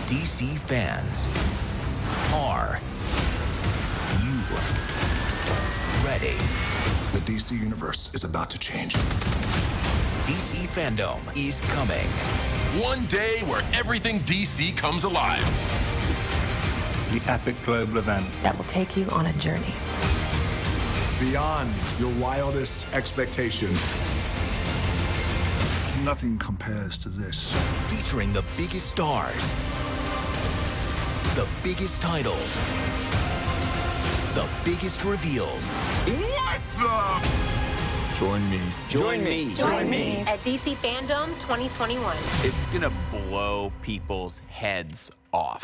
DC fans, are you ready? The DC universe is about to change. DC Fandome is coming. One day where everything DC comes alive. The epic global event that will take you on a journey. Beyond your wildest expectations. Nothing compares to this. Featuring the biggest stars, the biggest titles, the biggest reveals. What the? Join me. Join me at DC Fandome 2021. It's gonna blow people's heads off.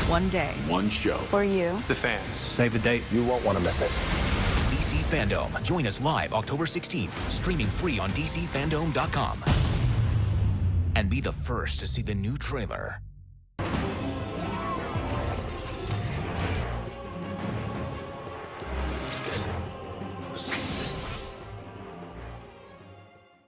One day. One show. For you. The fans. Save the date. You won't want to miss it. DC Fandome. Join us live October 16th, streaming free on DCFandome.com. And be the first to see the new trailer.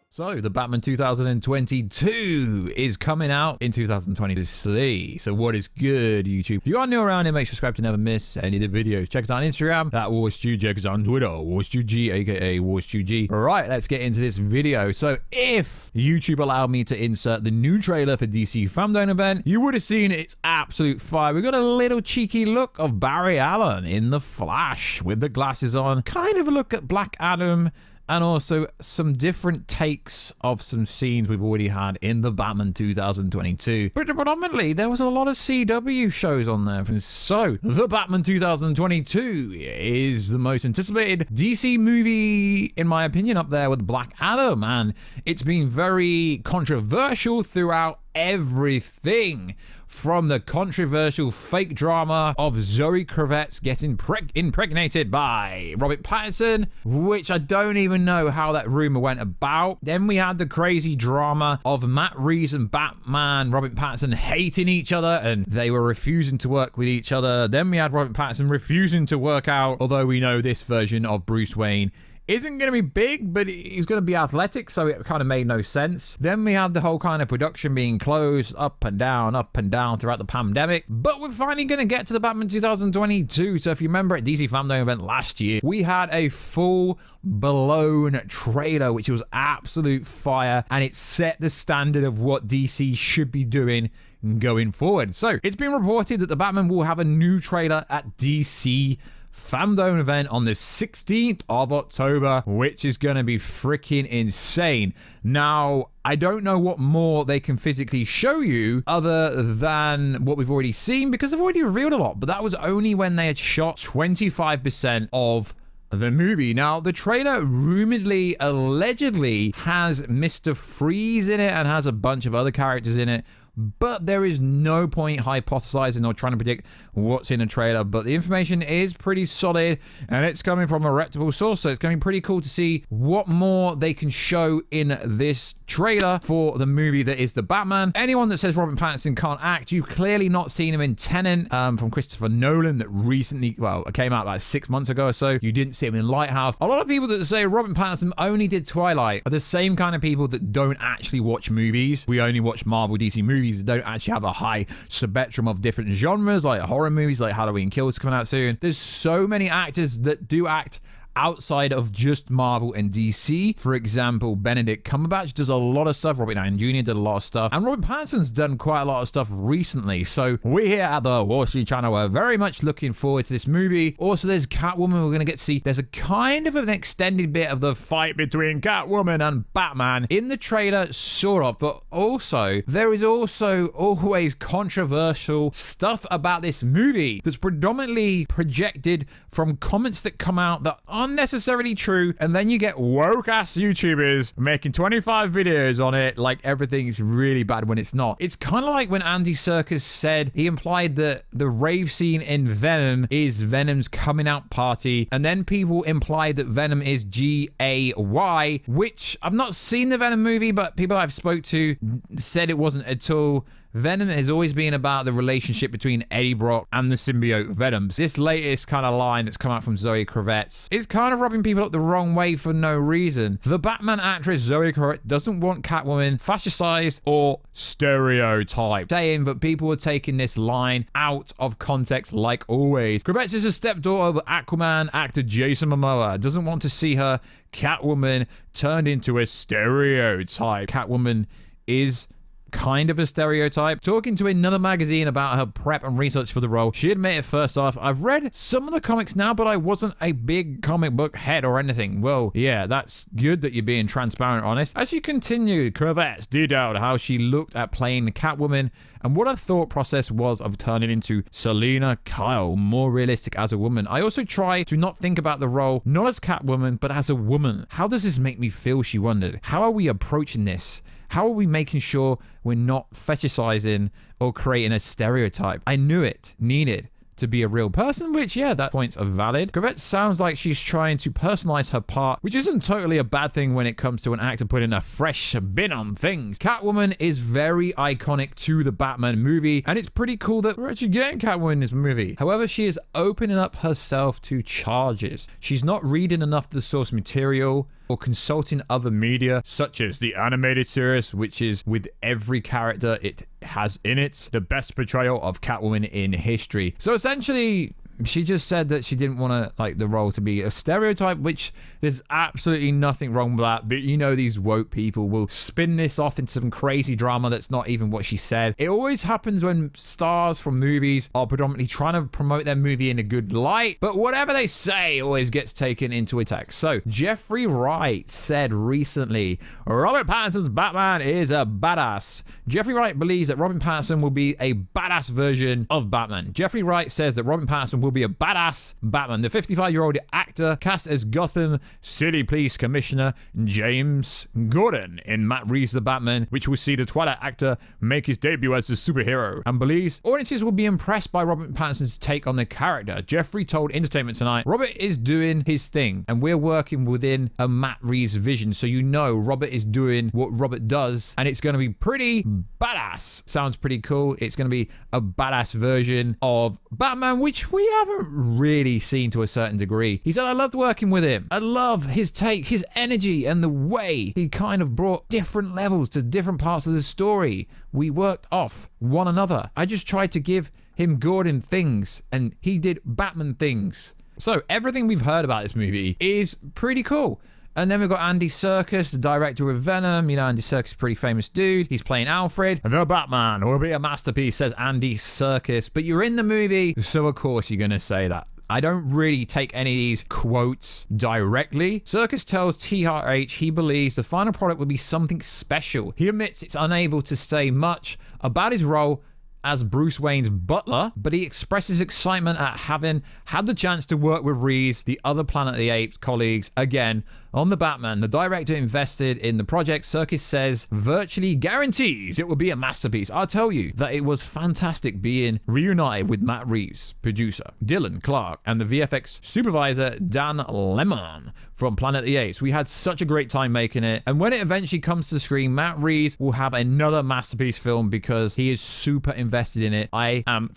So, the Batman 2022 is coming out in 2023. So, what is good, YouTube? If you are new around here, make sure to subscribe to never miss any of the videos. Check us out on Instagram at Warstu. Check us out on Twitter, WarstuG, aka WarstuG. Alright, let's get into this video. So, if YouTube allowed me to insert the new trailer for DC Fandome event, you would have seen it's absolute fire. We got a little cheeky look of Barry Allen in the Flash with the glasses on. Kind of a look at Black Adam. And also some different takes of some scenes we've already had in the Batman 2022. But predominantly, there was a lot of CW shows on there. So, the Batman 2022 is the most anticipated DC movie, in my opinion, up there with Black Adam. And it's been very controversial throughout everything. From the controversial fake drama of Zoe Kravitz getting impregnated by Robert Pattinson, which I don't even know how that rumor went about. Then we had the crazy drama of Matt Reeves and Batman, Robert Pattinson hating each other and they were refusing to work with each other. Then we had Robert Pattinson refusing to work out, although we know this version of Bruce Wayne isn't going to be big, but he's going to be athletic, so it kind of made no sense. Then we had the whole kind of production being closed up and down throughout the pandemic. But we're finally going to get to the Batman 2022. So if you remember at DC Fandome event last year, we had a full-blown trailer, which was absolute fire, and it set the standard of what DC should be doing going forward. So it's been reported that the Batman will have a new trailer at DC Fandome event on the 16th of October, which is going to be freaking insane. Now, I don't know what more they can physically show you other than what we've already seen, because they've already revealed a lot, but that was only when they had shot 25% of the movie. Now, the trailer rumoredly, allegedly has Mr. Freeze in it and has a bunch of other characters in it. But there is no point hypothesizing or trying to predict what's in a trailer. But the information is pretty solid and it's coming from a reputable source. So it's going to be pretty cool to see what more they can show in this trailer for the movie that is the Batman. Anyone that says Robert Pattinson can't act, you've clearly not seen him in Tenet from Christopher Nolan that recently, well, came out like 6 months ago or so. You didn't see him in Lighthouse. A lot of people that say Robert Pattinson only did Twilight are the same kind of people that don't actually watch movies. We only watch Marvel, DC movies that don't actually have a high spectrum of different genres, like horror movies, like Halloween Kills coming out soon. There's so many actors that do act outside of just Marvel and DC. For example, Benedict Cumberbatch does a lot of stuff. Robert Downey Jr. did a lot of stuff. And Robert Pattinson's done quite a lot of stuff recently. So we here at the Warstu channel are very much looking forward to this movie. Also, there's Catwoman. We're going to get to see, there's a kind of an extended bit of the fight between Catwoman and Batman in the trailer, sort of. But also, there is also always controversial stuff about this movie that's predominantly projected from comments that come out that aren't necessarily true, and then you get woke ass YouTubers making 25 videos on it like everything's really bad when it's not. It's kind of like when Andy Serkis said, he implied that the rave scene in Venom is Venom's coming out party, and then people implied that Venom is G-A-Y, which I've not seen the Venom movie, but people I've spoke to said it wasn't at all Venom has always been about the relationship between Eddie Brock and the symbiote Venoms. This latest kind of line that's come out from Zoe Kravitz is kind of rubbing people up the wrong way for no reason. The Batman actress Zoe Kravitz doesn't want Catwoman fascistized or stereotyped, saying that people are taking this line out of context like always. Kravitz is a stepdaughter of Aquaman actor Jason Momoa. Doesn't want to see her Catwoman turned into a stereotype. Catwoman is kind of a stereotype. Talking to another magazine about her prep and research for the role, she admitted, first off, I've read some of the comics now, but I wasn't a big comic book head or anything. Well, yeah, that's good that you're being transparent, honest. As she continued, Kravitz detailed how she looked at playing Catwoman and what her thought process was of turning into Selena Kyle, more realistic as a woman. I also try to not think about the role not as Catwoman, but as a woman. How does this make me feel, she wondered. How are we approaching this? How are we making sure we're not fetishizing or creating a stereotype? I knew it needed to be a real person, which, yeah, that points are valid. Kravitz sounds like she's trying to personalize her part, which isn't totally a bad thing when it comes to an actor putting a fresh spin on things. Catwoman is very iconic to the Batman movie, and it's pretty cool that we're actually getting Catwoman in this movie. However, she is opening up herself to charges. She's not reading enough of the source material or consulting other media, such as the animated series, which is, with every character it has in it, the best portrayal of Catwoman in history. So essentially, she just said that she didn't want the role to be a stereotype, which there's absolutely nothing wrong with that. But you know, these woke people will spin this off into some crazy drama that's not even what she said. It always happens when stars from movies are predominantly trying to promote their movie in a good light, but whatever they say always gets taken into attack. So Jeffrey Wright said recently, Robert Pattinson's Batman is a badass. Jeffrey Wright believes that Robert Pattinson will be a badass version of Batman. Jeffrey Wright says that Robert Pattinson will be a badass Batman. The 55-year-old actor cast as Gotham City Police Commissioner James Gordon in Matt Reeves' The Batman, which will see the Twilight actor make his debut as a superhero, and believes audiences will be impressed by Robert Pattinson's take on the character. Jeffrey told Entertainment Tonight, Robert is doing his thing, and we're working within a Matt Reeves vision, so you know Robert is doing what Robert does, and it's going to be pretty badass. Sounds pretty cool. It's going to be a badass version of Batman, which we haven't really seen to a certain degree. He said, I loved working with him. I love his take, his energy, and the way he kind of brought different levels to different parts of the story. We worked off one another. I just tried to give him Gordon things, and he did Batman things. So everything we've heard about this movie is pretty cool. And then we've got Andy Serkis, the director of Venom. You know, Andy Serkis is a pretty famous dude. He's playing Alfred. The Batman will be a masterpiece, says Andy Serkis. But you're in the movie, so of course you're going to say that. I don't really take any of these quotes directly. Serkis tells TRH he believes the final product will be something special. He admits it's unable to say much about his role as Bruce Wayne's butler, but he expresses excitement at having had the chance to work with Reeves, the other Planet of the Apes colleagues, again on the Batman. The director invested in the project. Serkis says virtually guarantees it will be a masterpiece. I'll tell you that it was fantastic being reunited with Matt Reeves, producer Dylan Clark, and the VFX supervisor Dan Lemon from Planet of the Apes. We had such a great time making it, and when it eventually comes to the screen, Matt Reeves will have another masterpiece film because he is super invested in it. I am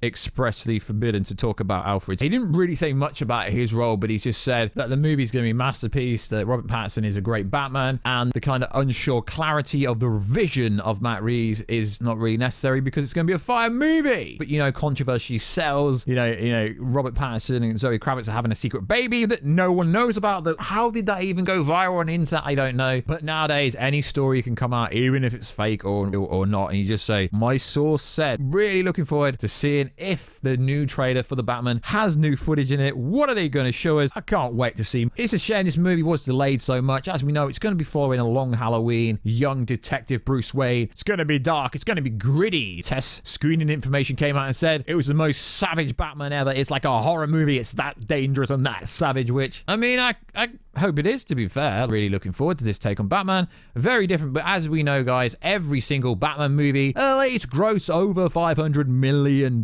expressly forbidden to talk about Alfred. He didn't really say much about his role, but he just said that the movie's going to be a masterpiece, that Robert Pattinson is a great Batman, and the kind of unsure clarity of the vision of Matt Reeves is not really necessary because it's going to be a fire movie. But you know, controversy sells. You know, Robert Pattinson and Zoe Kravitz are having a secret baby that no one knows about. How did that even go viral on the internet? I don't know. But nowadays, any story can come out, even if it's fake or not, and you just say, my source said. Really looking forward to seeing if the new trailer for the Batman has new footage in it. What are they going to show us? I can't wait to see. It's a shame this movie was delayed so much. As we know, it's going to be following a long Halloween, young detective Bruce Wayne. It's going to be dark. It's going to be gritty. Test screening information came out and said it was the most savage Batman ever. It's like a horror movie. It's that dangerous and that savage, which, I mean, I hope it is, to be fair. Really looking forward to this take on Batman. Very different, but as we know, guys, every single Batman movie, it's gross over $500 million.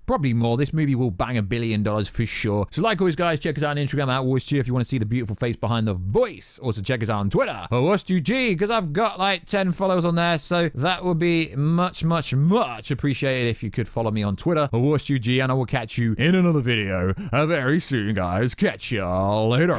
probably more. This movie will bang $1 billion for sure. So like always, guys, check us out on Instagram at Warstu if you want to see the beautiful face behind the voice. Also check us out on Twitter at WarstuG, because I've got like 10 followers on there, so that would be much appreciated if you could follow me on Twitter at WarstuG, and I will catch you in another video very soon, guys. Catch y'all later.